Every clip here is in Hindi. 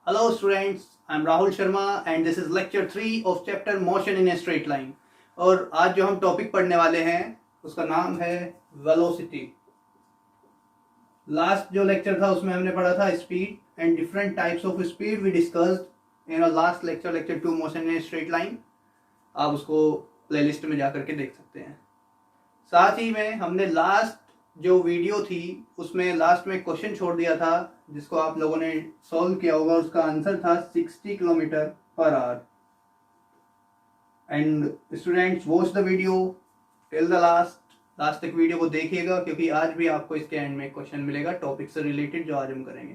Hello students, I am Rahul Sharma and this is lecture 3 of chapter motion in a straight line। और आज जो हम टॉपिक पढ़ने वाले हैं उसका नाम है वेलोसिटी। लास्ट जो लेक्चर था उसमें हमने पढ़ा था speed and different types of speed we discussed in last lecture 2 motion in a straight line. आप उसको प्लेलिस्ट में जा करके देख सकते हैं। साथ ही में हमने लास्ट जो वीडियो थी उसमें लास्ट में क्वेश्चन छोड़ दिया था जिसको आप लोगों ने सॉल्व किया होगा। उसका आंसर था 60 kilometre per our. And students watch the video till the last तक वीडियो को देखिएगा, क्योंकि आज भी आपको इसके एंड में क्वेश्चन मिलेगा टॉपिक से रिलेटेड जो आज हम करेंगे।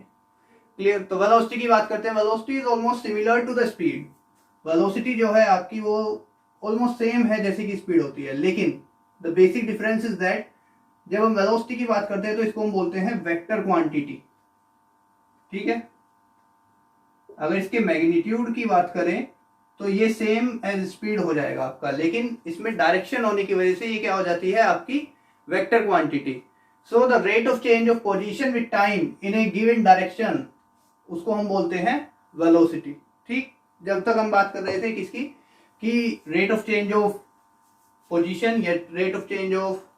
क्लियर? तो वेलोसिटी की बात करते हैं। Velocity is almost similar to the speed. Velocity जो है आपकी वो ऑलमोस्ट सेम है जैसे कि स्पीड होती है, लेकिन the basic difference is that जब हम वेलोसिटी की बात करते हैं तो इसको हम बोलते हैं वेक्टर क्वांटिटी। ठीक है, अगर इसके मैग्नीट्यूड की बात करें तो ये सेम एज स्पीड हो जाएगा आपका, लेकिन इसमें डायरेक्शन होने की वजह से ये क्या हो जाती है आपकी vector quantity. So the rate of change of position with time in a given direction उसको हम बोलते हैं वेलोसिटी। ठीक, जब तक हम बात कर रहे थे किसकी, कि rate of change of position या rate of change of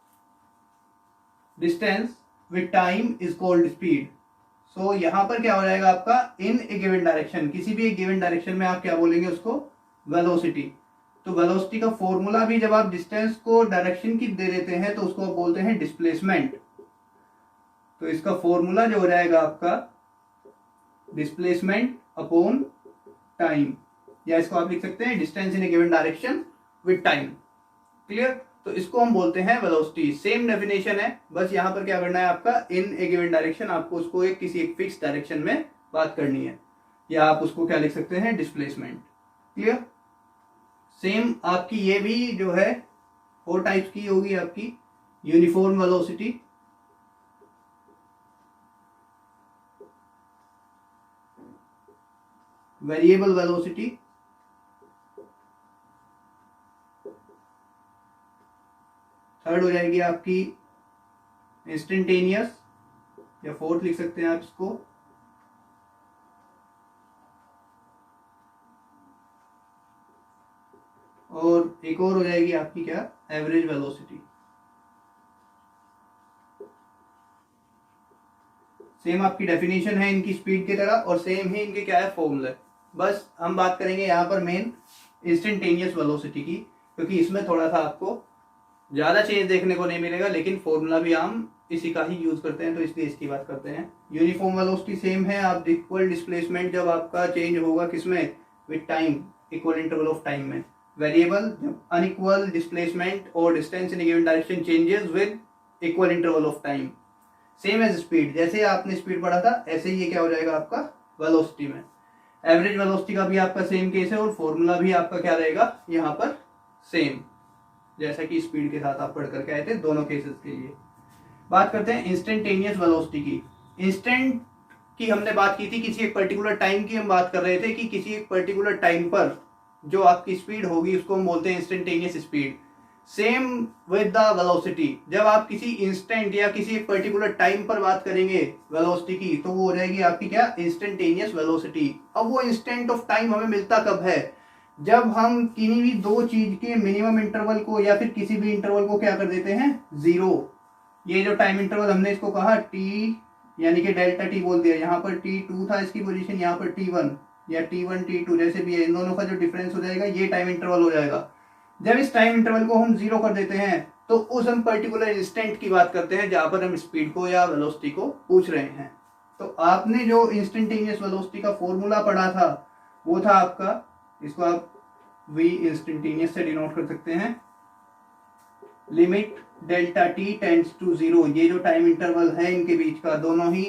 distance with time is called speed. So यहां पर क्या हो जाएगा आपका इन ए गिवन डायरेक्शन, किसी भी एक गिवन डायरेक्शन में आप क्या बोलेंगे उसको वेलोसिटी। तो वेलोसिटी का फॉर्मूला भी जब आप डिस्टेंस को डायरेक्शन की दे देते हैं तो उसको आप बोलते हैं डिस्प्लेसमेंट। तो इसका फॉर्मूला जो हो जाएगा आपका डिस्प्लेसमेंट अपॉन टाइम, या इसको आप लिख सकते हैं distance in a given direction with time. Clear? तो इसको हम बोलते हैं वेलोसिटी। सेम डेफिनेशन है, बस यहां पर क्या करना है आपका इन ए गिवन डायरेक्शन आपको उसको किसी एक फिक्स डायरेक्शन में बात करनी है, या आप उसको क्या लिख सकते हैं डिस्प्लेसमेंट। क्लियर? सेम आपकी ये भी जो है 4 टाइप्स की होगी आपकी। Uniform velocity, variable velocity, third हो जाएगी आपकी इंस्टेंटेनियस, या फोर्थ लिख सकते हैं आप इसको और एक और हो जाएगी आपकी क्या एवरेज वेलोसिटी। सेम आपकी डेफिनेशन है इनकी स्पीड की तरह और सेम ही इनके क्या है फॉर्मूला। बस हम बात करेंगे यहाँ पर मेन इंस्टेंटेनियस वेलोसिटी की, क्योंकि इसमें थोड़ा सा आपको ज्यादा चेंज देखने को नहीं मिलेगा, लेकिन फॉर्मूला भी हम इसी का ही यूज करते हैं तो इसलिए इसकी बात करते हैं। यूनिफॉर्म वेलोसिटी सेम है, आप इक्वल डिस्प्लेसमेंट जब आपका चेंज होगा किसमें with time, equal interval of time में। वेरिएबल जब अनइक्वल डिस्प्लेसमेंट और distance in given direction changes with equal interval of time. Same as speed, जैसे आपने स्पीड पढ़ा था ऐसे ही ये क्या हो जाएगा आपका वेलोसिटी में। एवरेज वेलोसिटी का भी आपका सेम केस है और फॉर्मूला भी आपका क्या रहेगा यहाँ पर सेम, जैसा कि स्पीड के साथ आप पढ़ करके आए थे दोनों केसेस के लिए। बात करते हैं इंस्टेंटेनियस वेलोसिटी की। इंस्टेंट की हमने बात की थी, किसी एक पर्टिकुलर टाइम की हम बात कर रहे थे कि किसी एक पर्टिकुलर टाइम पर जो आपकी स्पीड होगी उसको हम बोलते हैं instantaneous speed. Same with the velocity, जब आप किसी इंस्टेंट या किसी एक पर्टिकुलर टाइम पर बात करेंगे वेलोसिटी की तो वो हो जाएगी आपकी क्या इंस्टेंटेनियस वेलोसिटी। अब वो इंस्टेंट ऑफ टाइम हमें मिलता कब है, जब हम किसी भी दो चीज के मिनिमम इंटरवल को या फिर किसी भी इंटरवल को क्या कर देते हैं जीरो। ये जो टाइम इंटरवल हमने इसको कहा टी, यानी कि डेल्टा टी बोल दिया। यहाँ पर T2 था इसकी पोजीशन, यहाँ पर T1 या T1 T2 जैसे भी है, इन दोनों का जो डिफरेंस हो जाएगा ये टाइम इंटरवल हो जाएगा। जब इस टाइम इंटरवल को हम जीरो कर देते हैं तो उस हम पर्टिकुलर इंस्टेंट की बात करते हैं जहां पर हम स्पीड को या वेलोसिटी को पूछ रहे हैं। तो आपने जो इंस्टेंटेनियस वेलोसिटी का फॉर्मूला पढ़ा था वो था आपका, इसको आप v इंस्टेंटेनियस से डिनोट कर सकते हैं, limit delta t tends to zero. ये जो टाइम इंटरवल है इनके बीच का, दोनों ही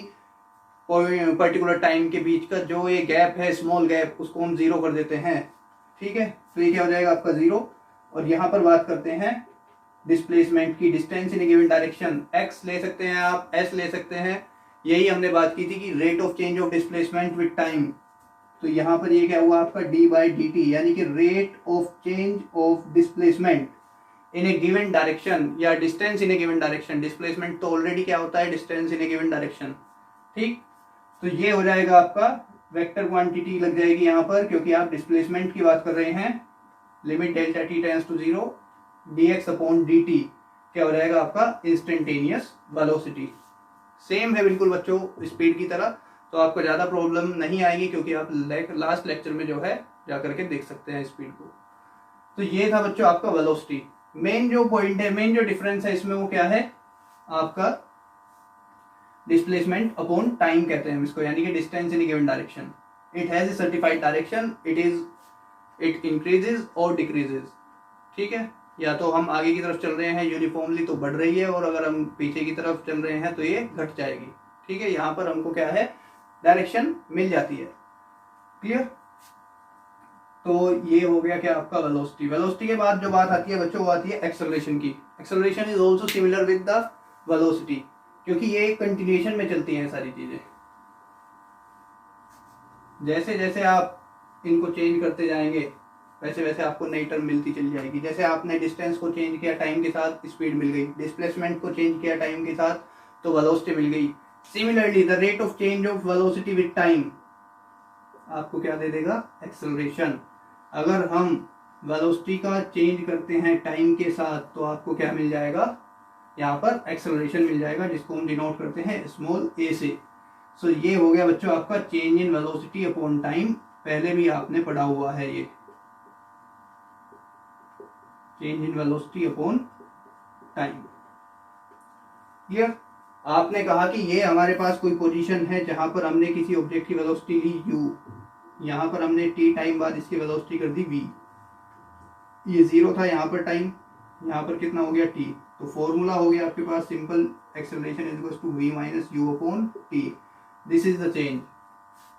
पर्टिकुलर टाइम के बीच का जो ये गैप है, स्मॉल गैप, उसको हम जीरो कर देते हैं। ठीक है, तो ये क्या हो जाएगा आपका जीरो। और यहां पर बात करते हैं डिस्प्लेसमेंट की, distance in given direction, x ले सकते हैं आप, s ले सकते हैं। यही हमने बात की थी कि rate of change of displacement with time. तो यहाँ पर ये क्या हुआ आपका d/dt, यानी कि rate of change of displacement in a given direction या distance in a given direction. Displacement तो ऑलरेडी क्या होता है distance in a given direction. ठीक, तो ये हो जाएगा आपका वेक्टर क्वांटिटी लग जाएगी यहाँ पर, क्योंकि आप डिस्प्लेसमेंट की बात कर रहे हैं। Limit delta t tends to 0 dx upon dt क्या हो जाएगा आपका इंस्टेंटेनियस वेलोसिटी। सेम है बिल्कुल बच्चों स्पीड की तरह, तो आपको ज्यादा प्रॉब्लम नहीं आएगी, क्योंकि आप लास्ट लेक्चर में जो है जाकर के देख सकते हैं स्पीड को। तो ये था बच्चों आपका वेलोसिटी। मेन जो पॉइंट है, मेन जो डिफरेंस है इसमें वो क्या है आपका डिस्प्लेसमेंट अपॉन टाइम कहते हैं इसको, यानी कि distance in given direction. It has a certified direction, it increases और डिक्रीजेज। ठीक है, या तो हम आगे की तरफ चल रहे हैं यूनिफॉर्मली तो बढ़ रही है, और अगर हम पीछे की तरफ चल रहे हैं तो ये घट जाएगी। ठीक है, यहाँ पर हमको क्या है डायरेक्शन मिल जाती है। क्लियर? तो ये हो गया क्या आपका वेलोसिटी। वेलोसिटी के बाद जो बात आती है बच्चों वो आती है एक्सेलरेशन की। Acceleration is also similar with the velocity, क्योंकि ये कंटिन्यूएशन में चलती हैं सारी चीजें। जैसे जैसे आप इनको चेंज करते जाएंगे वैसे वैसे आपको नई टर्म मिलती चली जाएगी। जैसे आपने डिस्टेंस को चेंज किया टाइम के साथ स्पीड मिल गई, डिस्प्लेसमेंट को चेंज किया टाइम के साथ तो वेलोसिटी मिल गई। Similarly the rate of change of velocity with time आपको क्या दे देगा एक्सेलरेशन। अगर हम वेलोसिटी का चेंज करते हैं टाइम के साथ तो आपको क्या मिल जाएगा यहाँ पर एक्सेलरेशन मिल जाएगा, जिसको हम डिनोट करते हैं स्मॉल a से। सो ये हो गया बच्चों आपका change in velocity upon time. पहले भी आपने पढ़ा हुआ है ये change in velocity upon time. Clear? आपने कहा कि ये हमारे पास कोई पोजीशन है जहां पर हमने किसी ऑब्जेक्ट की वेलोसिटी ली u, यहां पर हमने t टाइम बाद इसकी वेलोसिटी कर दी v। ये 0 था यहाँ पर टाइम, यहाँ पर कितना हो गया t। तो फॉर्मूला हो गया आपके पास simple, acceleration is equals to v minus u upon t। This is the change,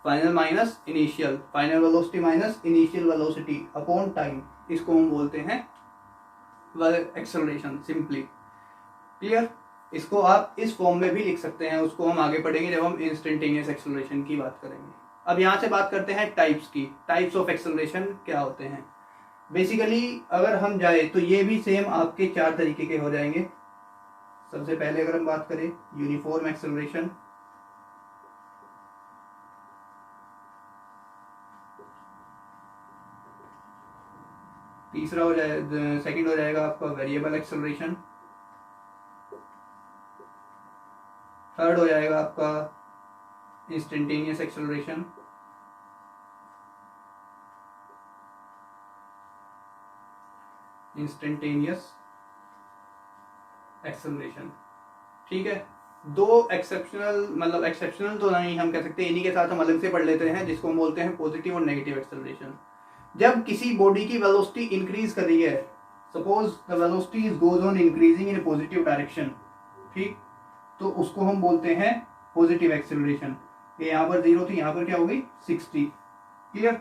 final minus initial, final velocity minus initial velocity upon time. इसको हम बोलते हैं एक्सेलरेशन सिंपली। क्लियर? इसको आप इस फॉर्म में भी लिख सकते हैं, उसको हम आगे पढ़ेंगे जब हम इंस्टेंटेनियस एक्सेलरेशन की बात करेंगे। अब यहाँ से बात करते हैं टाइप्स की। टाइप्स ऑफ एक्सेलरेशन क्या होते हैं। बेसिकली अगर हम जाए तो ये भी सेम आपके 4 तरीके के हो जाएंगे। सबसे पहले अगर हम बात करें यूनिफॉर्म एक्सेलरेशन, तीसरा हो जाए सेकंड हो जाएगा आपका वेरिएबल एक्सेलरेशन, थर्ड हो जाएगा आपका इंस्टेंटेनियस एक्सेलरेशन, इंस्टेंटेनियस एक्सेलरेशन। ठीक है, 2 एक्सेप्शनल, मतलब एक्सेप्शनल तो नहीं हम कह सकते, इन्हीं के साथ हम अलग से पढ़ लेते हैं, जिसको हम बोलते हैं पॉजिटिव और नेगेटिव एक्सेलरेशन। जब किसी बॉडी की वेलोसिटी इंक्रीज कर रही है, suppose the velocity is goes on increasing in positive direction, ठीक, तो उसको हम बोलते हैं पॉजिटिव एक्सेलरेशन। ये यहाँ पर 0 थी, यहाँ पर क्या हो गई 60। क्लियर?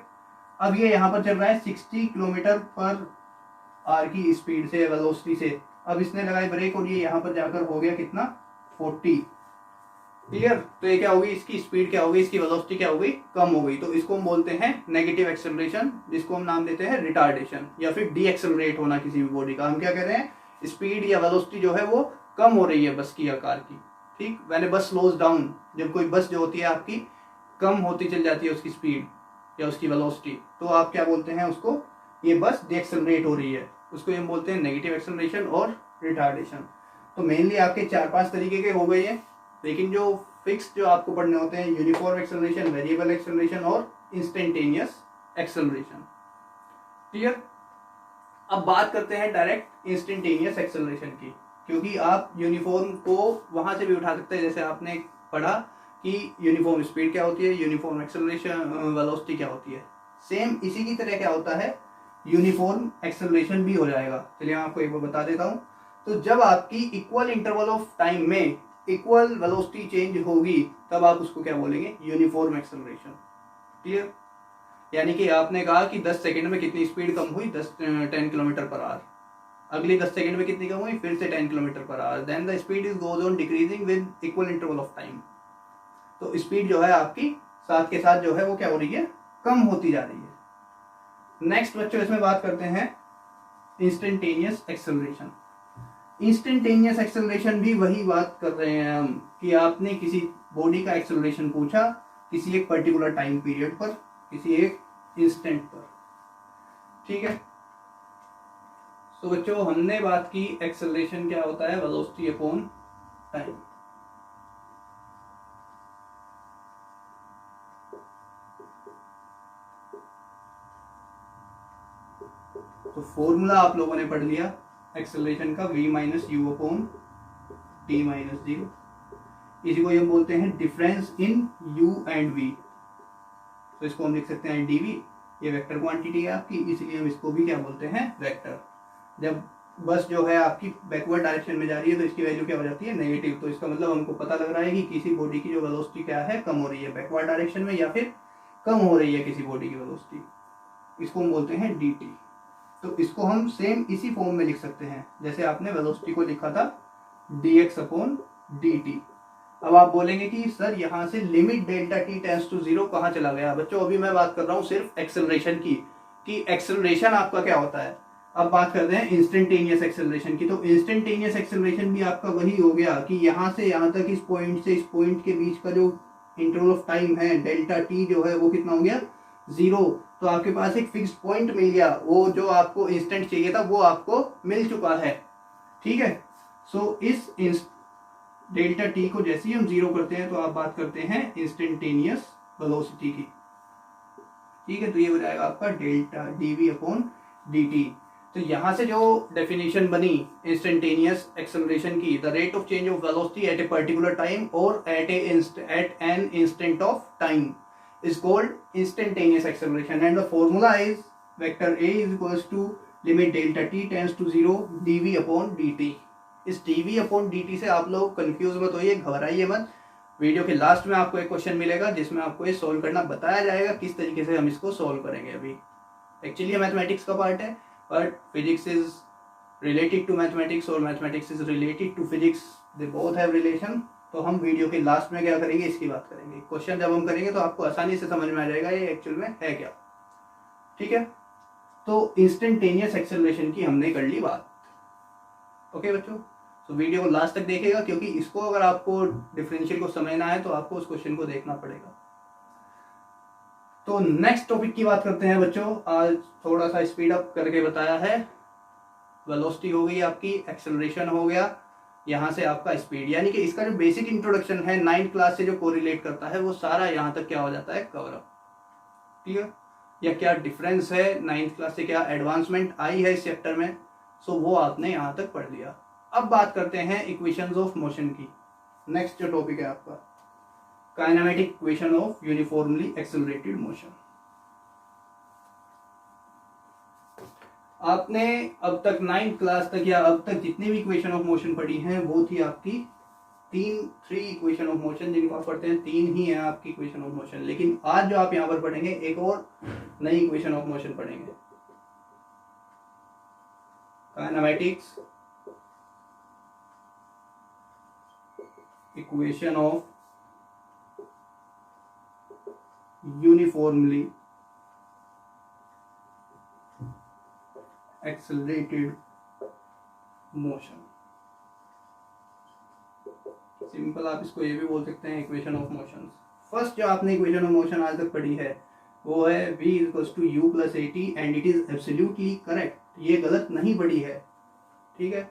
अब ये यहाँ पर चल रहा है 60 किलोमीटर पर आर की स्पीड से, वेलोसिटी से। अब इसने लगाई ब्रेक और ये यहाँ पर जाकर हो गया कितना 40। क्लियर? तो ये क्या होगी, इसकी स्पीड क्या होगी, इसकी वेलोसिटी क्या हो गई, कम हो गई। तो इसको हम बोलते हैं नेगेटिव एक्सेलरेशन, जिसको हम नाम देते हैं रिटार्डेशन या फिर डी एक्सेलरेट होना किसी भी बॉडी का। हम क्या कह रहे हैं, स्पीड या वेलोसिटी जो है वो कम हो रही है बस की आकार की। ठीक, व्हेन बस स्लोज डाउन, जब कोई बस जो होती है आपकी कम होती चल जाती है उसकी स्पीड या उसकी वेलोसिटी, तो आप क्या बोलते हैं उसको, ये बस डी एक्सेलरेट हो रही है, उसको हम बोलते हैं नेगेटिव एक्सेलरेशन और रिटार्डेशन। तो मेनली आपके 4-5 तरीके के हो गए हैं, लेकिन जो फिक्स जो आपको पढ़ने होते हैं यूनिफॉर्म एक्सेलरेशन, वेरिएबल एक्सेलरेशन और इंस्टेंटेनियस एक्सेलरेशन। क्लियर? अब बात करते हैं डायरेक्ट इंस्टेंटेनियस एक्सेलरेशन की, क्योंकि आप यूनिफॉर्म को वहां से भी उठा सकते हैं। जैसे आपने पढ़ा कि यूनिफॉर्म स्पीड क्या होती है, यूनिफॉर्म एक्सेलरेशन वेलोसिटी क्या होती है, सेम इसी की तरह क्या होता है यूनिफॉर्म एक्सेलरेशन भी हो जाएगा। चलिए मैं आपको एक बार बता देता हूं। तो जब आपकी इक्वल इंटरवल ऑफ टाइम में इक्वल वेलोसिटी चेंज होगी तब आप उसको क्या बोलेंगे, यूनिफॉर्म एक्सेलरेशन। क्लियर? यानी कि आपने कहा कि 10 सेकंड में कितनी स्पीड कम हुई, 10 किलोमीटर पर आवर, अगली 10 सेकंड में कितनी कम हुई, फिर से 10 kilometre per hour, then the speed is goes on decreasing with equal interval of time. तो स्पीड जो है आपकी साथ के साथ जो है वो क्या हो रही है, कम होती जा रही है। नेक्स्ट बच्चों इसमें बात करते हैं इंस्टेंटेनियस एक्सेलरेशन। इंस्टेंटेनियस एक्सेलरेशन भी वही बात कर रहे हैं हम कि आपने किसी बॉडी का एक्सेलरेशन पूछा किसी एक पर्टिकुलर टाइम पीरियड पर, किसी एक इंस्टेंट पर। ठीक है, तो बच्चों हमने बात की एक्सेलरेशन क्या होता है, वेलोसिटी अपॉन टाइम। तो फॉर्मूला आप लोगों ने पढ़ लिया एक्सेलरेशन का, v minus you upon T minus zero. इसी को हम बोलते हैं difference in u and v। तो इसको हम लिख सकते हैं dv, ये वेक्टर क्वांटिटी है आपकी, इसलिए हम इसको भी क्या बोलते हैं, वेक्टर। जब बस जो है आपकी बैकवर्ड डायरेक्शन में जा रही है तो इसकी वैल्यू क्या हो जाती है, नेगेटिव। तो इसका मतलब हमको पता लग रहा है कि किसी बॉडी की जो वेलोसिटी क्या है, कम हो रही है बैकवर्ड डायरेक्शन में, या फिर कम हो रही है किसी बॉडी की वेलोसिटी। इसको हम बोलते हैं dt। तो इसको हम सेम इसी फॉर्म में लिख सकते हैं जैसे आपने वेलोसिटी को लिखा था dx अपॉन dt। अब आप बोलेंगे कि सर यहाँ से limit delta t tends to zero कहाँ चला गया। बच्चों अभी मैं बात कर रहा हूँ सिर्फ एक्सेलरेशन की, कि एक्सेलरेशन आपका क्या होता है। अब बात करते हैं इंस्टेंटेनियस एक्सेलरेशन की। तो इंस्टेंटेनियस एक्सेलरेशन भी आपका वही हो गया कि यहाँ से यहाँ तक, इस पॉइंट से इस पॉइंट के बीच का जो इंटरवल ऑफ टाइम है, डेल्टा टी जो है वो कितना हो गया, जीरो। तो आपके पास एक फिक्स पॉइंट मिल गया, वो जो आपको इंस्टेंट चाहिए था वो आपको मिल चुका है। ठीक है, सो इस डेल्टा टी को जैसे ही हम जीरो करते हैं तो आप बात करते हैं इंस्टेंटेनियस वेलोसिटी की। ठीक है, तो ये हो जाएगा आपका डेल्टा डीवी अपॉन dt। तो यहां से जो डेफिनेशन बनी इंस्टेंटेनियस एक्सेलरेशन की, the rate of change of velocity at a particular time और at an instant of time is called instantaneous acceleration, and the formula is vector a is equals to limit delta t tends to 0 dv upon dt। इस dv upon dt से आप लोग कंफ्यूज मत होइए, घबराइए मत। वीडियो के लास्ट में आपको एक क्वेश्चन मिलेगा जिसमें आपको ये सोल्व करना बताया जाएगा, किस तरीके से हम इसको सोल्व करेंगे। अभी एक्चुअली मैथमेटिक्स का पार्ट है, but physics is related to mathematics और mathematics is related to physics, they both have relation. तो हम वीडियो के लास्ट में क्या करेंगे, इसकी बात करेंगे। क्वेश्चन जब हम करेंगे तो आपको आसानी से समझ में आ जाएगा ये एक्चुअल में है क्या। ठीक है, तो इंस्टेंटेनियस एक्सेलरेशन की हमने कर ली बात। ओके बच्चों, तो वीडियो को लास्ट तक देखिएगा, क्योंकि इसको अगर आपको डिफरेंशियल को समझना है तो आपको उस क्वेश्चन को देखना पड़ेगा। तो नेक्स्ट टॉपिक की बात करते हैं बच्चों। आज थोड़ा सा स्पीड अप करके बताया है। वेलोसिटी हो गई आपकी, एक्सेलरेशन हो गया, यहाँ से आपका स्पीड, यानी कि इसका जो बेसिक इंट्रोडक्शन है 9th क्लास से जो कोरिलेट करता है वो सारा यहाँ तक क्या हो जाता है, कवर अप। क्लियर, या क्या डिफरेंस है 9th क्लास से, क्या एडवांसमेंट आई है इस चैप्टर में, सो वो आपने यहाँ तक पढ़ लिया। अब बात करते हैं इक्वेशंस ऑफ मोशन की। नेक्स्ट जो टॉपिक है आपका kinematic equation of uniformly accelerated motion. आपने अब तक 9th क्लास तक या अब तक जितनी भी इक्वेशन ऑफ मोशन पढ़ी हैं वो थी आपकी थ्री इक्वेशन ऑफ मोशन, जिनको आप पढ़ते हैं 3 ही है आपकी इक्वेशन ऑफ मोशन। लेकिन आज जो आप यहाँ पर पढ़ेंगे एक और नई इक्वेशन ऑफ मोशन पढ़ेंगे, kinematics equation of uniformly accelerated motion. Simple आप इसको ये भी बोल सकते हैं इक्वेशन ऑफ मोशन। फर्स्ट जो आपने इक्वेशन ऑफ मोशन आज तक पढ़ी है वो है v equals to u plus a t, and it is absolutely correct, ये गलत नहीं पढ़ी है। ठीक है,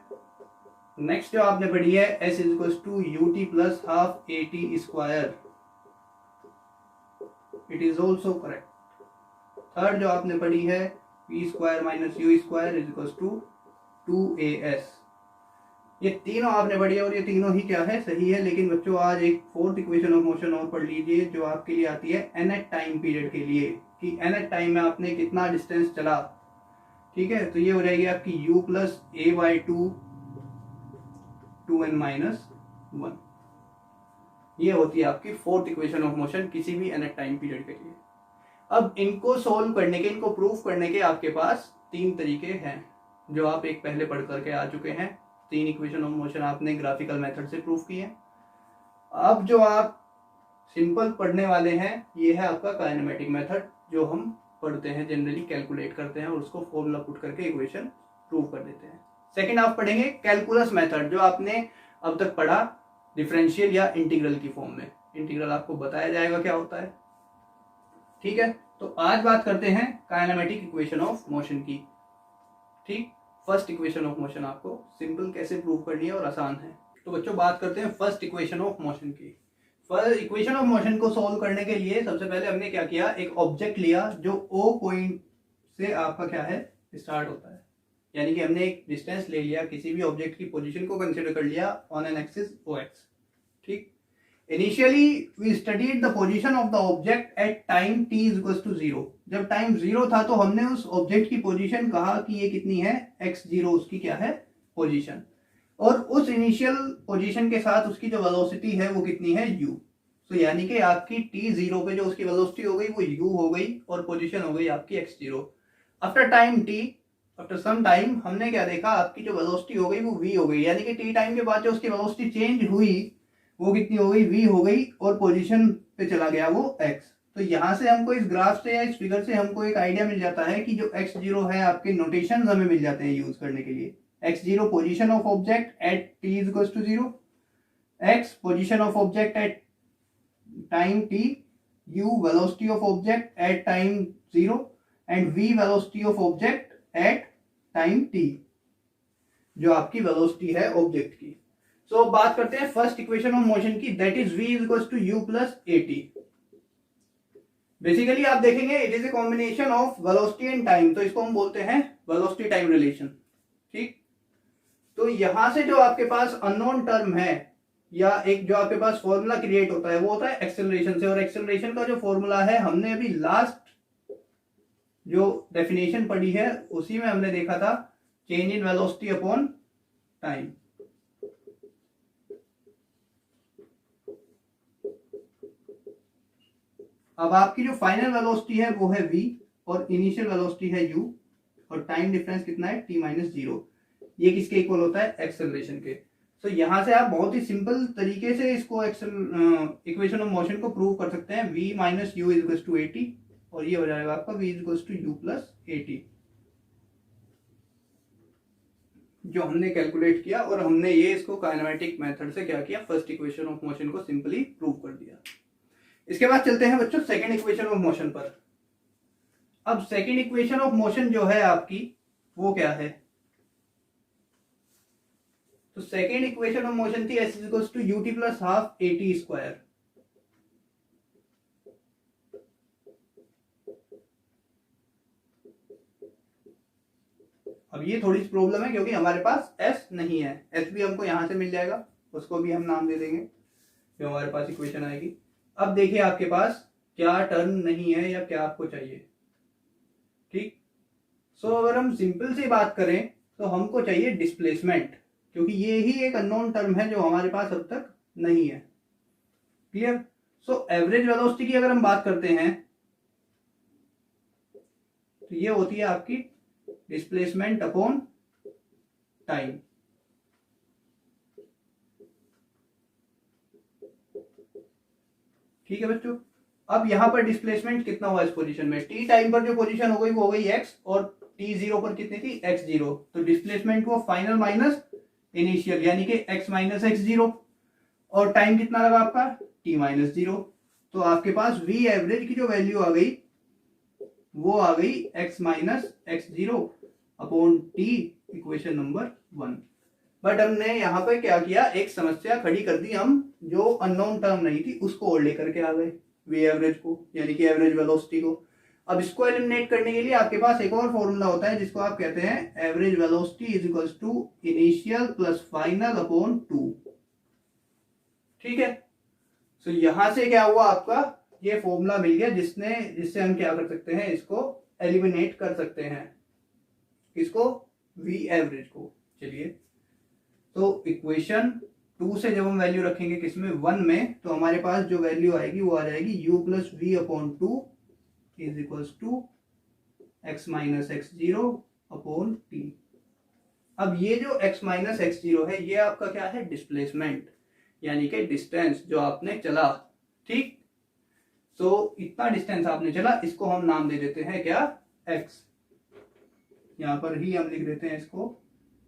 नेक्स्ट जो आपने पढ़ी है s equals to u t plus half a t square, it is also correct. Third जो आपने पढ़ी है p square minus u square is equals to 2as, ये तीनों आपने पढ़ी है और ये तीनों ही क्या है, सही है। लेकिन बच्चों आज एक फोर्थ इक्वेशन ऑफ मोशन और पढ़ लीजिए जो आपके लिए आती है nth टाइम पीरियड के लिए, कि nth टाइम में आपने कितना डिस्टेंस चला। ठीक है, तो ये हो जाएगी आपकी u plus A by 2n minus 1। ये होती है आपकी फोर्थ इक्वेशन ऑफ मोशन किसी भी nth टाइम पीरियड के लिए। अब इनको सोल्व करने के, इनको प्रूफ करने के आपके पास 3 तरीके हैं जो आप एक पहले पढ़ करके आ चुके हैं। 3 इक्वेशन ऑफ मोशन आपने ग्राफिकल मेथड से प्रूफ किए। अब जो आप सिंपल पढ़ने वाले हैं ये है आपका काइनेमेटिक मेथड, जो हम पढ़ते हैं जनरली, कैलकुलेट करते हैं और उसको फॉर्मूला पुट करके इक्वेशन प्रूव कर देते हैं। सेकंड आप पढ़ेंगे कैलकुलस मेथड, जो आपने अब तक पढ़ा डिफरेंशियल या इंटीग्रल की फॉर्म में। इंटीग्रल आपको बताया जाएगा क्या होता है। ठीक है, तो आज बात करते हैं काइनेमेटिक इक्वेशन ऑफ मोशन की। ठीक, फर्स्ट इक्वेशन ऑफ मोशन आपको सिंपल कैसे प्रूव करनी है और आसान है। तो बच्चों बात करते हैं फर्स्ट इक्वेशन ऑफ मोशन की। फर्स्ट इक्वेशन ऑफ मोशन को सॉल्व करने के लिए सबसे पहले हमने क्या किया, एक ऑब्जेक्ट लिया जो O पॉइंट से आपका क्या है स्टार्ट होता है, यानी कि हमने एक डिस्टेंस ले लिया, किसी भी ऑब्जेक्ट की पोजीशन को कंसीडर कर लिया ऑन एन एक्सिस OX। ठीक, initially we studied the position of the object at time t is equal to 0। जब टाइम 0 था तो हमने उस ऑब्जेक्ट की पोजीशन कहा कि ये कितनी है, x0 उसकी क्या है पोजीशन, और उस इनिशियल पोजीशन के साथ उसकी जो वेलोसिटी है वो कितनी है u। तो यानी कि आपकी t0 पे जो उसकी वेलोसिटी हो गई वो u हो गई और पोजीशन हो गई आपकी x0। After time t, after some time हमने क्या देखा, आपकी जो वेलोसिटी हो गई वो v हो गई, यानी कि t टाइम के बाद जो उसकी वेलोसिटी चेंज हुई वो कितनी हो गई, v हो गई, और पोजीशन पे चला गया वो x। तो यहां से हमको इस ग्राफ से या इस फिगर से हमको एक आइडिया मिल जाता है कि जो x0 है आपके नोटेशन हमें मिल जाते हैं यूज करने के लिए। x0 position of object at t is equal to 0, x position of object at time t, u velocity of object at time 0 and v velocity of object at time t, जो आपकी वेलोसिटी है ऑब्जेक्ट की। सो बात करते हैं फर्स्ट इक्वेशन ऑफ मोशन की, that is v is equal to u plus at। Basically आप देखेंगे it is a combination of velocity and time, तो इसको हम बोलते हैं वेलोसिटी टाइम रिलेशन। ठीक, तो यहां से जो आपके पास अननोन टर्म है या एक जो आपके पास फॉर्मूला क्रिएट होता है वो होता है एक्सेलरेशन से, और एक्सेलरेशन का जो फॉर्मूला है हमने अभी लास्ट जो डेफिनेशन पढ़ी है उसी में हमने देखा था, change in velocity upon time. अब आपकी जो फाइनल वेलोसिटी है वो है v और इनिशियल वेलोसिटी है u, और टाइम डिफरेंस कितना है t माइनस 0। ये किसके इक्वल होता है, एक्सेलरेशन के। तो यहां से आप बहुत ही सिंपल तरीके से इसको इक्वेशन ऑफ मोशन को प्रूव कर सकते हैं, v minus u is equal to at, और ये हो जाएगा आपका v is equal to u plus at, जो हमने कैलकुलेट किया, और हमने ये इसको काइनेमेटिक मेथड से क्या किया, फर्स्ट इक्वेशन ऑफ मोशन को सिंपली प्रूव कर दिया। इसके बाद चलते हैं बच्चों सेकंड इक्वेशन ऑफ मोशन पर। अब सेकंड इक्वेशन ऑफ मोशन जो है आपकी वो क्या है, तो सेकंड इक्वेशन ऑफ मोशन थी s equals to ut plus half at square. अब ये थोड़ी सी प्रॉब्लम है क्योंकि हमारे पास s नहीं है, s भी हमको यहां से मिल जाएगा, उसको भी हम नाम दे देंगे जो हमारे पास इक्वेशन आएगी। अब देखिए आपके पास क्या टर्म नहीं है या क्या आपको चाहिए। ठीक, सो अगर हम सिंपल सी बात करें तो हमको चाहिए डिस्प्लेसमेंट, क्योंकि ये ही एक अननोन टर्म है जो हमारे पास अब तक नहीं है। क्लियर। सो एवरेज वेलोसिटी की अगर हम बात करते हैं तो ये होती है आपकी डिस्प्लेसमेंट अपॉन टाइम। ठीक है बच्चों, अब यहां पर डिस्प्लेसमेंट कितना हुआ इस पोजीशन में, टी टाइम पर जो पोजीशन हो गई वो हो गई x, और t0 पर कितनी थी x0, तो डिस्प्लेसमेंट वो फाइनल माइनस इनिशियल, यानी कि x माइनस x0, और टाइम कितना लगा आपका t माइनस 0। तो आपके पास v एवरेज की जो वैल्यू आ गई वो आ गई x minus x0 upon t, equation number 1। But हमने यहाँ पे क्या किया, एक समस्या खड़ी कर दी, हम जो अननोन टर्म नहीं थी उसको और लेकर के आ गए, वी एवरेज को, यानी कि एवरेज वेलोसिटी को। अब इसको एलिमिनेट करने के लिए आपके पास एक और फॉर्मूला होता है जिसको आप कहते हैं average velocity is equal to initial plus final upon 2। ठीक है, सो यहां से क्या हुआ, आपका ये फॉर्मूला मिल गया जिससे हम क्या कर सकते हैं, इसको एलिमिनेट कर सकते हैं, इसको वी एवरेज को। चलिए, तो इक्वेशन 2 से जब हम वैल्यू रखेंगे किसमें, 1 में, तो हमारे पास जो वैल्यू आएगी वो आ जाएगी u plus v upon 2 is equals to x minus x0 upon t। अब ये जो x माइनस x0 है ये आपका क्या है, डिस्प्लेसमेंट, यानी कि डिस्टेंस जो आपने चला। ठीक, तो इतना डिस्टेंस आपने चला, इसको हम नाम दे देते हैं क्या, x। यहां पर ही हम लिख देते हैं इसको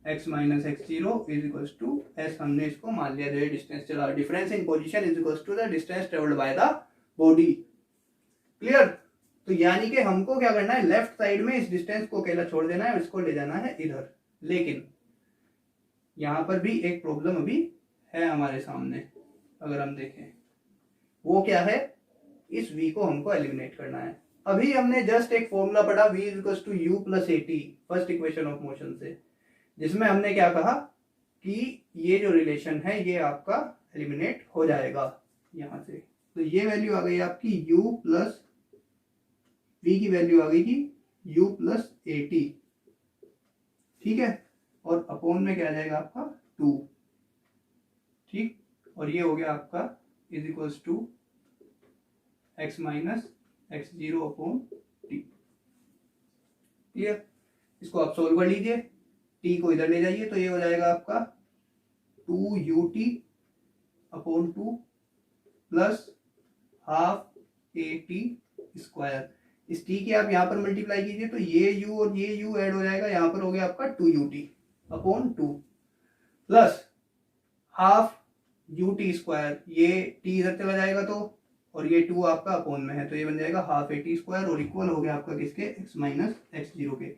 x minus x zero is equals to s, हमने इसको मान लिया जो डिस्टेंस चला, difference in position is equals to the distance travelled by the body. Clear? तो यानी कि हमको क्या करना है, लेफ्ट साइड में इस डिस्टेंस को अकेला छोड़ देना है और इसको ले जाना है इधर। लेकिन यहां पर भी एक प्रॉब्लम अभी है हमारे सामने, अगर हम देखें वो क्या है, इस v को हमको एलिमिनेट करना है। अभी हमने जस्ट एक फॉर्मूला पढ़ा v is equals to u plus a t, first equation of motion से, जिसमें हमने क्या कहा कि ये जो रिलेशन है ये आपका एलिमिनेट हो जाएगा यहां से। तो ये वैल्यू आ गई आपकी u प्लस v की वैल्यू आ गई कि u प्लस ए टी, ठीक है, और अपॉन में क्या आ जाएगा आपका 2, ठीक, और ये हो गया आपका is equals to x minus x zero upon t. Clear? इसको आप सोल्व कर लीजिए, t को इधर ले जाइए तो ये हो जाएगा आपका 2ut upon 2 plus half at square. इस t की आप यहाँ पर मल्टीप्लाई कीजिए तो ये u और ये u ऐड हो जाएगा, यहाँ पर हो गया आपका 2ut upon 2 plus half ut square, ये t इधर चला जाएगा तो, और ये 2 आपका अपॉन में है तो ये बन जाएगा हाफ at स्क्वायर, और इक्वल हो गया आपका किसके, x माइनस एक्स जीरो के।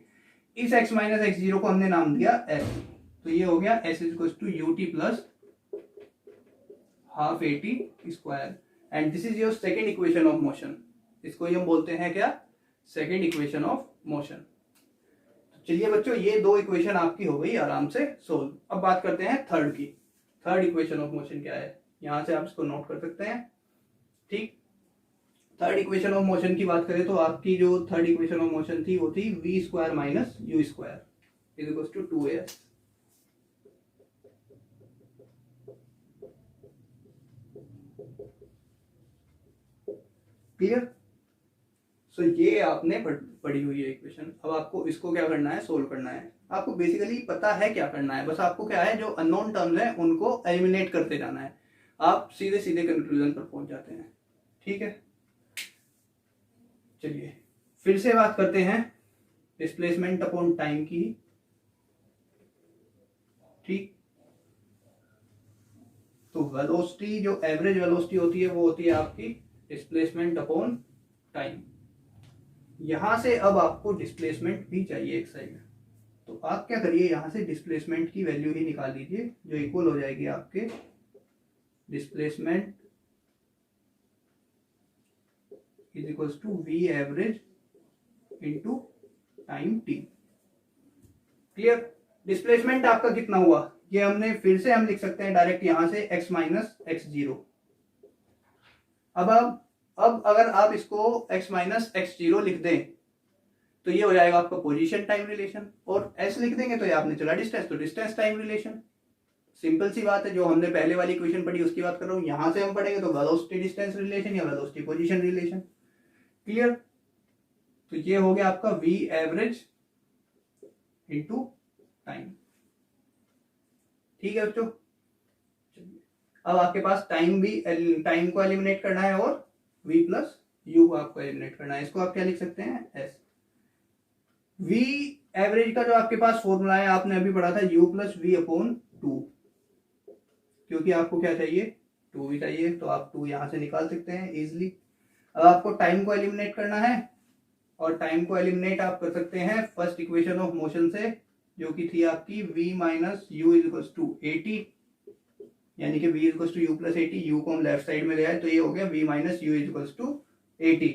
इस x माइनस एक्स जीरो को हमने नाम दिया s, तो ये हो गया s equals to ut plus half at square, and this is your second equation of motion. इसको हम बोलते हैं क्या, सेकेंड इक्वेशन ऑफ मोशन। तो चलिए बच्चों, ये दो इक्वेशन आपकी हो गई आराम से सोल्व। अब बात करते हैं थर्ड की। थर्ड इक्वेशन ऑफ मोशन क्या है, यहां से आप इसको नोट कर सकते हैं, ठीक। थर्ड इक्वेशन ऑफ मोशन की बात करें तो आपकी जो थर्ड इक्वेशन ऑफ मोशन थी वो थी v square minus u square is equals to 2as। Clear? So ये आपने पढ़ी हुई है इक्वेशन। अब आपको इसको क्या करना है, सोल्व करना है। आपको बेसिकली पता है क्या करना है, बस आपको क्या है, जो अननोन टर्म्स हैं उनको एलिमिनेट करते जाना है, आप सीधे सीधे कंक्लूजन पर पहुंच जाते हैं, ठीक है। चलिए फिर से बात करते हैं डिस्प्लेसमेंट अपॉन टाइम की, ठीक। तो वेलोसिटी, जो एवरेज वेलोसिटी होती है वो होती है आपकी डिस्प्लेसमेंट अपॉन टाइम। यहां से अब आपको डिस्प्लेसमेंट भी चाहिए एक साइड, तो आप क्या करिए, यहां से डिस्प्लेसमेंट की वैल्यू ही निकाल लीजिए, जो इक्वल हो जाएगी आपके displacement is equals to v average into time t. Clear? Displacement आपका कितना हुआ, ये हमने फिर से हम लिख सकते हैं डायरेक्ट यहां से x माइनस एक्स जीरो। अब अगर आप इसको x माइनस एक्स जीरो लिख दें तो ये हो जाएगा आपका पोजीशन टाइम रिलेशन, और s लिख देंगे तो ये आपने चला डिस्टेंस, तो डिस्टेंस टाइम रिलेशन। सिंपल सी बात है, जो हमने पहले वाली इक्वेशन पढ़ी उसकी बात कर रहा हूं, यहां से हम पढ़ेंगे तो वेलोसिटी डिस्टेंस रिलेशन या वेलोसिटी पोजीशन रिलेशन। क्लियर? तो ये हो गया आपका v एवरेज इंटू टाइम, ठीक है बच्चों। अब आपके पास टाइम को एलिमिनेट करना है और v प्लस यू को आपको एलिमिनेट करना है। इसको आप क्या लिख सकते हैं, s। v एवरेज का जो आपके पास फॉर्मूला है आपने अभी पढ़ा था, u प्लस वी अपॉन 2, क्योंकि आपको क्या चाहिए, 2 भी चाहिए, तो आप 2 यहां से निकाल सकते हैं इजिली। अब आपको टाइम को एलिमिनेट करना है, और टाइम को एलिमिनेट आप कर सकते हैं फर्स्ट इक्वेशन ऑफ मोशन से, जो कि थी आपकी v minus u is equals to a t, यानी कि v is equals to u plus a t. U को हम लेफ्ट साइड में ले आए तो ये हो गया v minus u is equals to a t.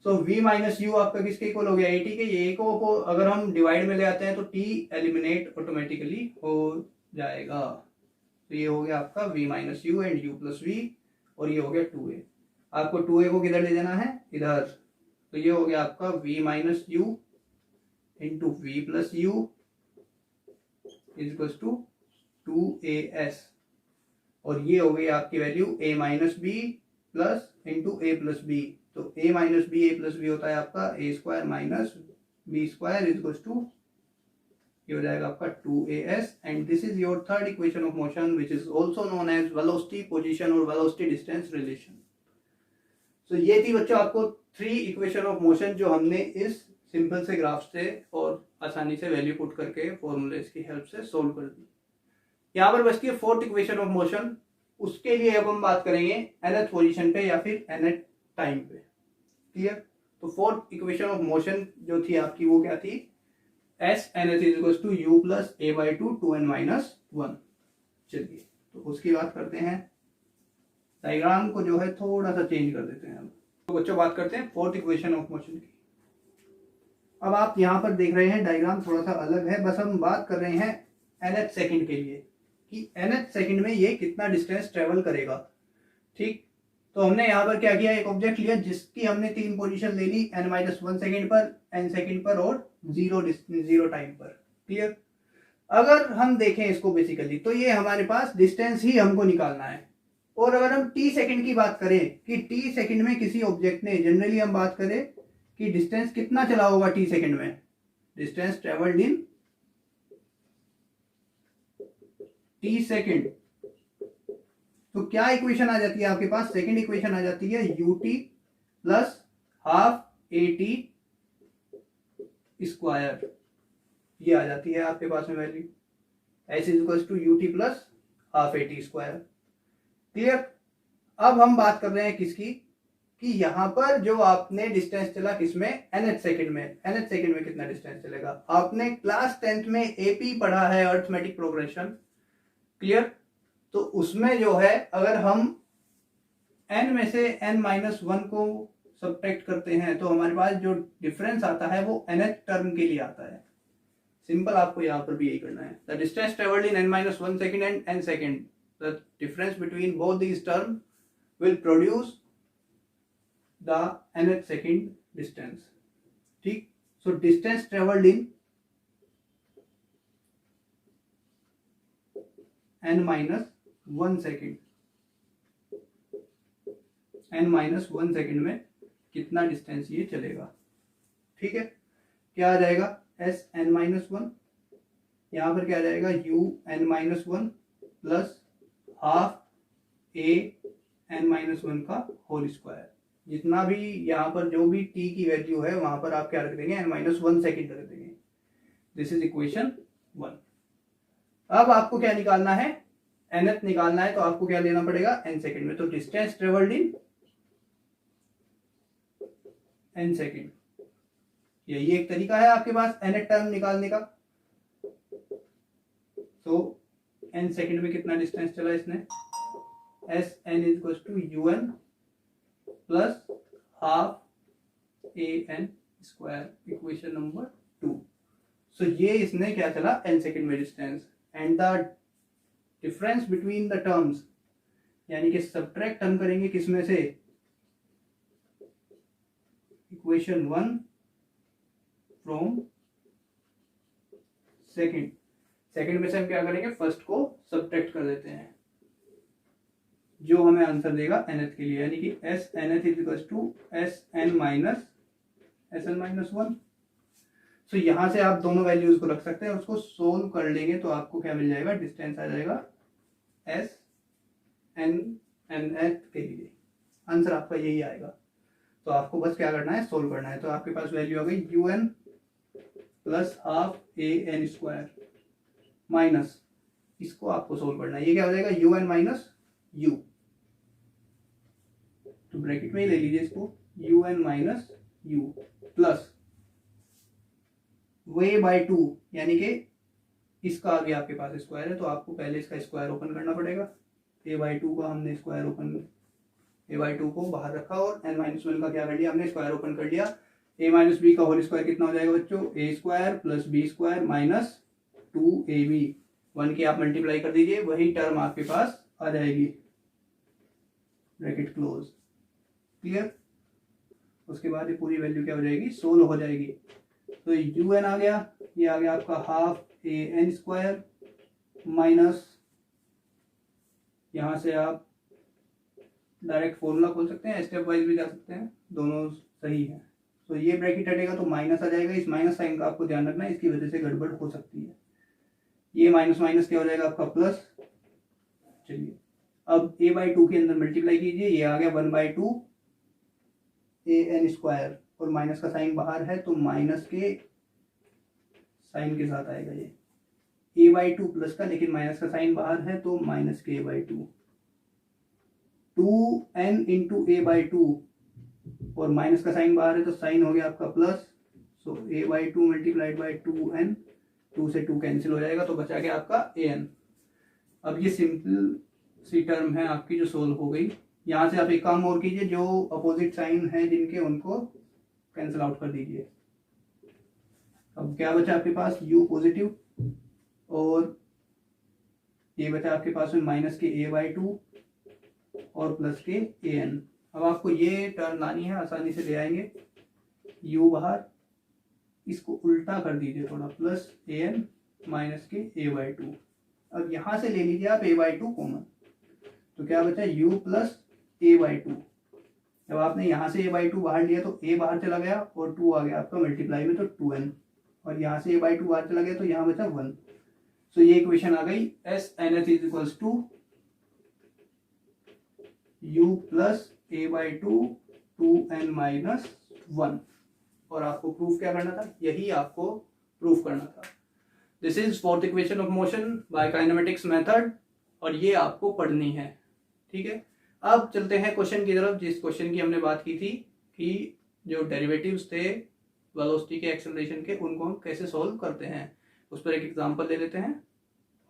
So v minus u आपका किसके इक्वल हो गया, ए टी के। ये को अगर हम डिवाइड में ले आते हैं तो t एलिमिनेट ऑटोमेटिकली हो जाएगा। तो ये हो गया आपका v minus you and u plus v, और ये हो गया 2a। आपको 2a को किधर ले जाना है, इधर, तो ये हो गया आपका v minus u into v plus u is equals to 2as, और ये हो गई आपकी value a minus b plus into a plus b. तो a minus b a plus b होता है आपका a square minus b square is equals to, ये हो जाएगा आपका 2as, and this is your third equation of motion which is also known as velocity position और वेलोसिटी डिस्टेंस रिलेशन। तो ये थी बच्चों आपको 3 इक्वेशन ऑफ मोशन जो हमने इस सिंपल से ग्राफ से और आसानी से वैल्यू पुट करके फॉर्मूले की हेल्प से सोल्व कर दी। यहाँ पर बचती है फोर्थ इक्वेशन ऑफ मोशन। उसके लिए अब हम बात करेंगे nth पोजीशन पे या फिर nth टाइम पे। क्लियर? तो फोर्थ इक्वेशन ऑफ मोशन जो थी आपकी वो क्या थी? s nth is equal to u plus a by 2 2n-1। चलिए तो उसकी बात करते हैं। डायग्राम को जो है थोड़ा सा चेंज कर देते हैं हम। तो बच्चों बात करते हैं फोर्थ इक्वेशन ऑफ मोशन की। अब आप यहाँ पर देख रहे हैं डायग्राम थोड़ा सा अलग है, बस हम बात कर रहे हैं nth सेकंड के लिए कि nth सेकंड में ये कितना डिस्टेंस ट्रेवल करेगा। ठीक, तो हमने यहाँ पर क्या किया, एक ऑब्जेक्ट लिया जिसकी हमने 3 पोजीशन ले ली, n-1 सेकंड पर, n सेकंड पर और 0 टाइम पर। क्लियर? अगर हम देखें इसको बेसिकली तो ये हमारे पास डिस्टेंस ही हमको निकालना है। और अगर हम t सेकंड की बात करें कि t सेकंड में किसी ऑब्जेक्ट ने, जनरली हम बात करें कि डिस्टेंस कितना चला होगा t सेकंड में, distance travelled in t second, तो क्या इक्वेशन आ जाती है आपके पास? सेकंड इक्वेशन आ जाती है ut plus half at square. ये आ जाती है आपके पास में value, s is equal to ut plus half at square. Clear? अब हम बात कर रहे हैं किसकी, कि यहां पर जो आपने डिस्टेंस चला किसमें, nth सेकंड में। nth सेकंड में कितना डिस्टेंस चलेगा? आपने क्लास 10th में एपी पढ़ा है, अर्थमेटिक प्रोग्रेशन। क्लियर? तो उसमें जो है अगर हम n में से n-1 को सब्ट्रैक्ट करते हैं तो हमारे पास जो डिफरेंस आता है वो nth टर्म के लिए आता है। सिंपल, आपको यहाँ पर भी यही करना है। The distance travelled in n-1 second and n second, the difference between both these term will produce the nth second distance। ठीक, so distance traveled in n-1 second, n-1 second में कितना डिस्टेंस ये चलेगा। ठीक है, क्या आ जाएगा? s n-1, यहां पर क्या आ जाएगा? u n-1 plus half a n-1 का होल स्क्वायर। जितना भी यहाँ पर जो भी t की वैल्यू है वहां पर आप क्या रख देंगे? n-1 सेकंड रख देंगे। This is equation 1। अब आपको क्या निकालना है? nth निकालना है, तो आपको क्या लेना पड़ेगा? n सेकंड में। तो distance travelled in n second, यही एक तरीका है आपके पास nth टर्म निकालने का। तो n सेकंड में कितना डिस्टेंस चला इसने? s n is equal to un plus half a n square, equation number 2। So ये इसने क्या चला? n सेकंड में distance, and the difference between the terms, यानी कि सब्ट्रैक्ट हम करेंगे किसमें से? Equation 1 from second. सेकंड में से हम क्या करेंगे? फर्स्ट को सब्ट्रैक्ट कर देते हैं, जो हमें आंसर देगा nth के लिए, यानी कि s nth is equal to s n minus s n minus 1। So यहां से आप दोनों वैल्यूज को रख सकते हैं, उसको सोल्व कर लेंगे तो आपको क्या मिल जाएगा? डिस्टेंस आ जाएगा s n nth के लिए। आंसर आपका यही आएगा। तो आपको बस क्या करना है? सोल्व करना है। तो आपके पास वैल्यू आ गई un plus half a n square minus, इसको आपको सोल्व करना है। ये क्या हो जाएगा? un माइनस u, तो ब्रैकेट में ही ले लीजिए इसको, un minus u plus way by 2, यानी कि इसका आगे आपके पास स्क्वायर है तो आपको पहले इसका स्क्वायर ओपन करना पड़ेगा। a बाई 2 का हमने स्क्वायर ओपन, a बाई 2 को बाहर रखा और n-1 का क्या कर लिया हमने? स्क्वायर ओपन कर लिया। a माइनस बी का होल स्क्वायर कितना हो जाएगा बच्चों? a square plus b square minus 2ab। 1 की आप मल्टीप्लाई कर दीजिए, वही टर्म आपके पास आ जाएगी, ब्रैकेट क्लोज। क्लियर? उसके बाद ये पूरी वैल्यू क्या हो जाएगी? सोल्व हो जाएगी। तो un आ गया, ये आ गया आपका half a n square minus, यहां से आप डायरेक्ट फॉर्मूला खोल सकते हैं, स्टेप वाइज भी जा सकते हैं, दोनों सही है। तो ये ब्रैकेट हटेगा तो माइनस आ जाएगा। इस माइनस साइन का आपको ध्यान रखना है, इसकी वजह से गड़बड़ हो सकती है। ये माइनस माइनस क्या हो जाएगा आपका? प्लस। चलिए अब a बाई 2 के अंदर मल्टीप्लाई कीजिए, ये आ गया 1/2 a n स्क्वायर, और माइनस का साइन बाहर है तो माइनस के साइन के साथ आएगा ये a/2 प्लस का, लेकिन माइनस का साइन बाहर है तो माइनस के a/2, 2n इंटू a/2 और माइनस का साइन बाहर है तो साइन हो गया आपका plus, so a/2 multiplied by 2n, 2 से 2 कैंसिल हो जाएगा तो बचा गया आपका an। अब ये सिंपल सी टर्म है आपकी जो सोल्व हो गई। यहाँ से आप एक काम और कीजिए, जो अपोजिट साइन है जिनके उनको कैंसिल आउट कर दीजिए। अब क्या बचा आपके पास, u पॉजिटिव और ये बचा आपके पास में माइनस के a/2 और प्लस के an। अब आपको ये टर्म लानी है, आसानी से ले आएंगे, u बाहर, इसको उल्टा कर दीजिए थोड़ा, प्लस an माइनस के a/2। अब यहां से ले लीजिए आप a/2 कॉमन, तो क्या बचा u प्लस a/2। जब आपने यहां से a/2 बाहर लिया तो a बाहर चला गया और 2 आ गया आपका मल्टीप्लाई में, तो 2n, और यहाँ से a/2 बाहर चला गया तो यहाँ बचा 1। सो ये इक्वेशन आ गई SNH is equals to u plus a/2 2n minus 1। और आपको प्रूफ क्या करना था, यही आपको प्रूफ करना था। This is fourth equation of motion by kinematics method, और ये आपको पढ़नी है, ठीक है। अब चलते हैं क्वेश्चन की तरफ, जिस क्वेश्चन की हमने बात की थी कि जो डेरिवेटिव्स थे वेलोसिटी के, एक्सेलरेशन के, उनको हम कैसे सॉल्व करते हैं। उस पर एक एग्जांपल ले लेते हैं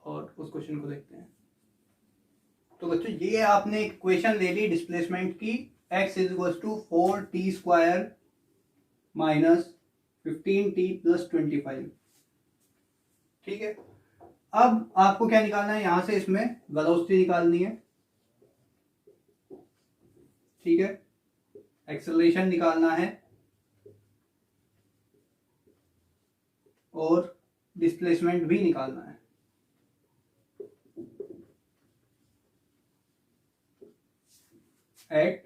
और उस क्वेश्चन को देखते हैं। तो बच्चों ये आपने इक्वेशन ले ली डिस्प्लेसमेंट की, x is equal to 4t square minus 15t plus 25, ठीक है। अब आपको क्या निकालना है, यहां से इसमें वेलोसिटी निकालनी है, ठीक है, एक्सेलरेशन निकालना है और डिस्प्लेसमेंट भी निकालना है। At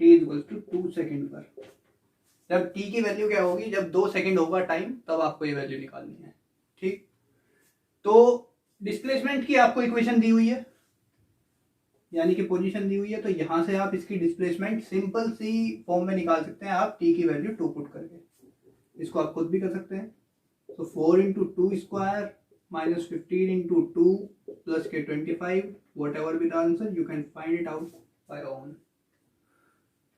t equal to 2 second पर, जब t की वैल्यू क्या होगी, जब 2 सेकेंड होगा टाइम, तब आपको ये वैल्यू निकालनी है, ठीक। तो डिस्प्लेसमेंट की आपको इक्वेशन दी हुई है, यानी कि पोजीशन दी हुई है, तो यहां से आप इसकी डिस्प्लेसमेंट सिंपल सी फॉर्म में निकाल सकते हैं आप t की वैल्यू 2 पुट करके। इसको आप खुद भी कर सकते हैं, तो 4 into 2 square minus 15 into 2 plus के 25, what ever be the answer you can find it out by own.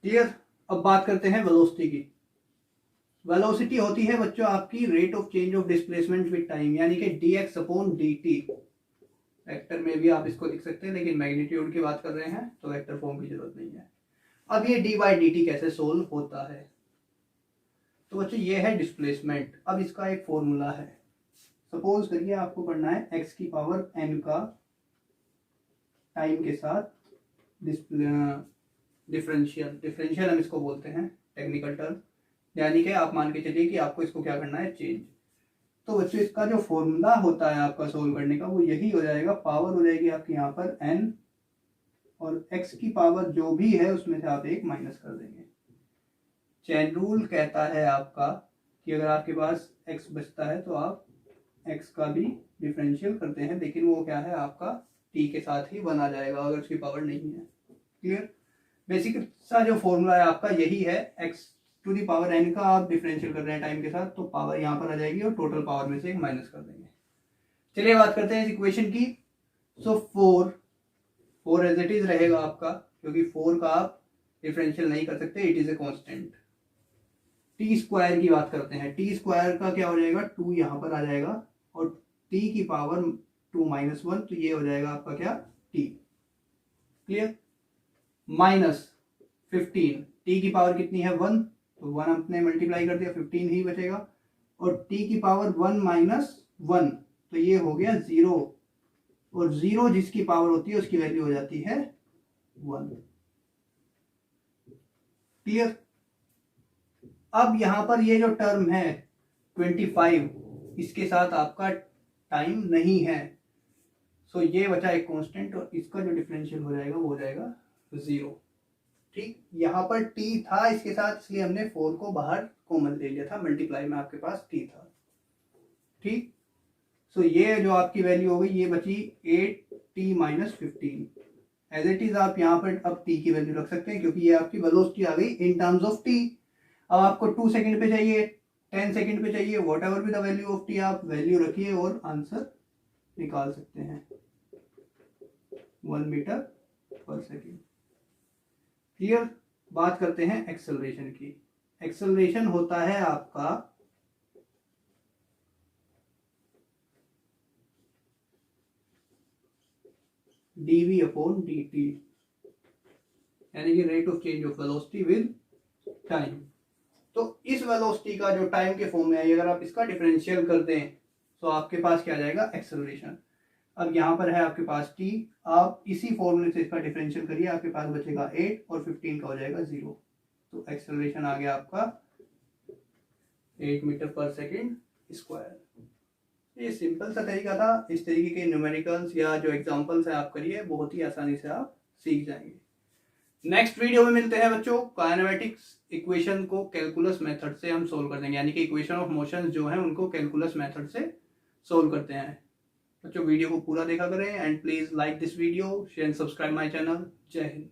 Clear. अब बात करते हैं वेलोसिटी की। वेलोसिटी होती है बच्चों आपकी rate of change of displacement with time, यानी कि dx अपॉन dt। वेक्टर में भी आप इसको लिख सकते हैं, लेकिन मैग्नीट्यूड की बात कर रहे हैं तो वेक्टर फॉर्म की जरूरत नहीं है। अब ये d बाई dt कैसे सोल्व होता है, तो बच्चों ये है डिस्प्लेसमेंट। अब इसका एक फॉर्मूला है, सपोज करिए आपको पढ़ना है x की पावर n का टाइम के साथ डिफरेंशियल हम इसको बोलते हैं टेक्निकल टर्म, यानी कि आप मान के चलिए कि आपको इसको क्या करना है, चेंज। तो बच्चों इसका जो फॉर्मूला होता है आपका सोल्व करने का, वो यही हो जाएगा, पावर हो जाएगी आपकी यहाँ पर n, और x की पावर जो भी है उसमें से आप एक माइनस कर देंगे। चेन रूल कहता है आपका कि अगर आपके पास x बचता है तो आप x का भी डिफरेंशियल करते हैं, लेकिन वो क्या है आपका t के साथ ही बना जाएगा अगर उसकी पावर नहीं है। क्लियर। बेसिक सा जो फॉर्मूला है आपका यही है, x to the power n का आप डिफरेंशियल कर रहे हैं टाइम के साथ, तो पावर यहाँ पर आ जाएगी और टोटल पावर में से एक माइनस कर देंगे। चलिए बात करते हैं इस इक्वेशन की। सो 4 एज इट इज रहेगा आपका, क्योंकि 4 का आप डिफरेंशियल नहीं कर सकते, it is a constant. T square की बात करते हैं, टी स्क्वायर का क्या हो जाएगा, 2 यहाँ पर आ जाएगा और टी की पावर 2 माइनस 1, तो ये हो जाएगा आपका क्या, टी। क्लियर। माइनस 15, टी की पावर कितनी है 1, तो 1 हमने मल्टीप्लाई कर दिया, 15 ही बचेगा, और टी की पावर 1 माइनस 1, तो ये हो गया 0, और 0 जिसकी पावर होती है उसकी वैल्यू हो जाती है 1। क्लियर। अब यहां पर ये जो टर्म है 25, इसके साथ आपका टाइम नहीं है, सो ये बचा एक कांस्टेंट, और इसका जो डिफरेंशियल हो जाएगा वो हो जाएगा 0। ठीक, यहाँ पर t था इसके साथ, इसलिए हमने 4 को बाहर कॉमन ले लिया था, मल्टीप्लाई में आपके पास t था। ठीक, सो ये जो आपकी वैल्यू हो गई, ये बची 8t minus 15। As it is आप यहाँ पर अब t की वैल्यू रख सकते हैं, क्योंकि ये आपकी वेलोसिटी आ गई इन टर्म्स ऑफ t। अब आपको 2 सेकंड पे चाहिए, 10 सेकंड पे चाहिए, वॉट एवर भी द वैल्यू ऑफ टी, आप वैल्यू रखिए और आंसर निकाल सकते हैं 1 मीटर पर सेकेंड। क्लियर। बात करते हैं एक्सेलरेशन की। एक्सेलरेशन होता है आपका dv अपॉन dt, यानी कि rate of change of velocity with time. तो इस वेलोसिटी का जो टाइम के फॉर्म में है, अगर आप इसका डिफरेंशियल कर दें तो आपके पास क्या आ जाएगा, एक्सेलरेशन। अब यहाँ पर है आपके पास t, आप इसी फॉर्मूले से इसका डिफरेंशियल करिए, आपके पास बचेगा 8 और 15 का हो जाएगा 0। तो एक्सेलरेशन आ गया आपका 8 मीटर पर सेकेंड स्क्वायर। ये सिंपल सा तरीका था। इस तरीके के न्यूमेरिकल्स या जो एग्जांपल्स है आप करिए, बहुत ही आसानी से आप सीख जाएंगे। नेक्स्ट वीडियो में मिलते हैं बच्चों। काइनेमेटिक्स इक्वेशन को कैलकुलस मेथड से हम सोल्व कर देंगे, यानी कि इक्वेशन ऑफ मोशन जो है उनको कैलकुलस मेथड से सोल्व करते हैं। बच्चों वीडियो को पूरा देखा करें and please like this video, share and subscribe my channel. जय हिंद।